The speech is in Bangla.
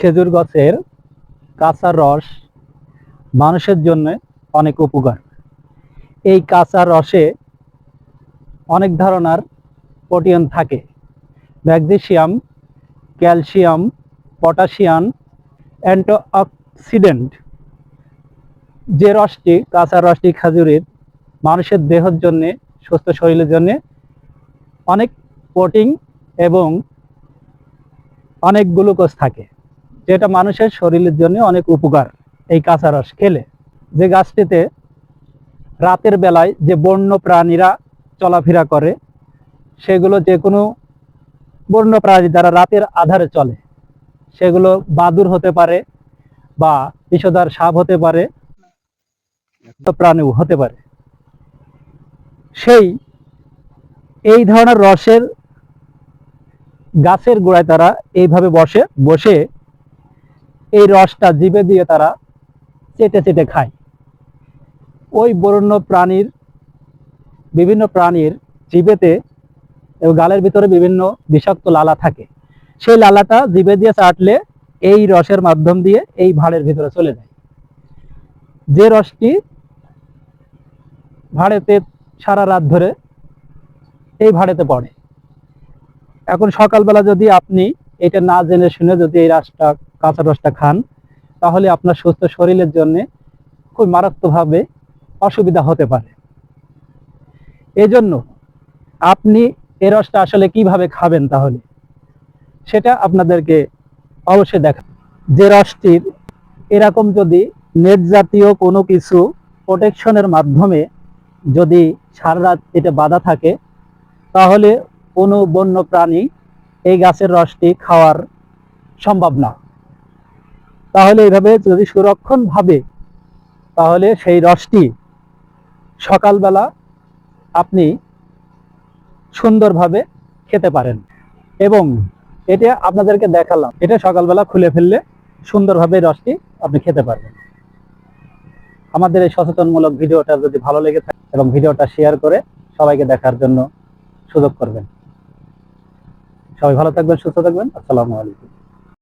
খেজুর গাছের কাঁচা রস মানুষের জন্য অনেক উপকার। এই কাঁচা রসে অনেক ধরনের প্রোটিন থাকে, ম্যাগনেসিয়াম, ক্যালসিয়াম, পটাশিয়াম, অ্যান্টিঅক্সিডেন্ট। যে রসটি, কাঁচা রসটি খেজুরের মানুষের দেহের জন্য, সুস্থ শরীরের জন্য অনেক প্রোটিন এবং অনেক গ্লুকোজ থাকে, যেটা মানুষের শরীরের জন্য অনেক উপকার। এই কাঁচা রস খেলে, যে গাছটিতে রাতের বেলায় যে বন্য প্রাণীরা চলাফেরা করে, সেগুলো যে কোনো বন্য প্রাণী যারা রাতের আধারে চলে, সেগুলো বাদুড় হতে পারে বা বিষধর সাপ হতে পারে, প্রাণীও হতে পারে। এই ধরনের রসের গাছের গোড়ায় তারা এইভাবে বসে এই রসটা জিভে দিয়ে তারা চেটে চেটে খায়। ওই বন্য প্রাণীর, বিভিন্ন প্রাণীর জিভেতে এবং গালের ভিতরে বিভিন্ন বিষাক্ত লালা থাকে। সেই লালাটা জিভে দিয়ে চাটলে এই রসের মাধ্যম দিয়ে এই ভাঁড়ের ভিতরে চলে যায়, যে রসটি ভাঁড়েতে সারা রাত ধরে এই ভাঁড়েতে পড়ে। এখন সকালবেলা যদি আপনি এটা না জেনে শুনে যদি এই রসটা, কাঁচা রসটা খান, তাহলে আপনার সুস্থ শরীরের জন্য খুব মারাত্মকভাবে অসুবিধা হতে পারে। এই জন্য আপনি এই রসটা আসলে কিভাবে খাবেন, তাহলে সেটা আপনাদেরকে অবশ্যই দেখা। যে রসটির এরকম যদি নেট জাতীয় কোনো কিছু প্রোটেকশনের মাধ্যমে যদি সারা রাত এটা বাঁধা থাকে, তাহলে কোনো বন্য প্রাণী এই গাছের রসটি খাওয়ার সম্ভব না। তাহলে এইভাবে যদি সুরক্ষণ ভাবে, তাহলে সেই রসটি সকালবেলা আপনি সুন্দরভাবে খেতে পারেন। এবং এটা আপনাদেরকে দেখালাম, এটা সকালবেলা খুলে ফেললে সুন্দরভাবে রসটি আপনি খেতে পারবেন। আমাদের এই সচেতনমূলক ভিডিওটা যদি ভালো লেগে থাকে এবং ভিডিওটা শেয়ার করে সবাইকে দেখার জন্য সুযোগ করবেন। সবাই ভালো থাকবেন, সুস্থ থাকবেন। আসসালামু আলাইকুম।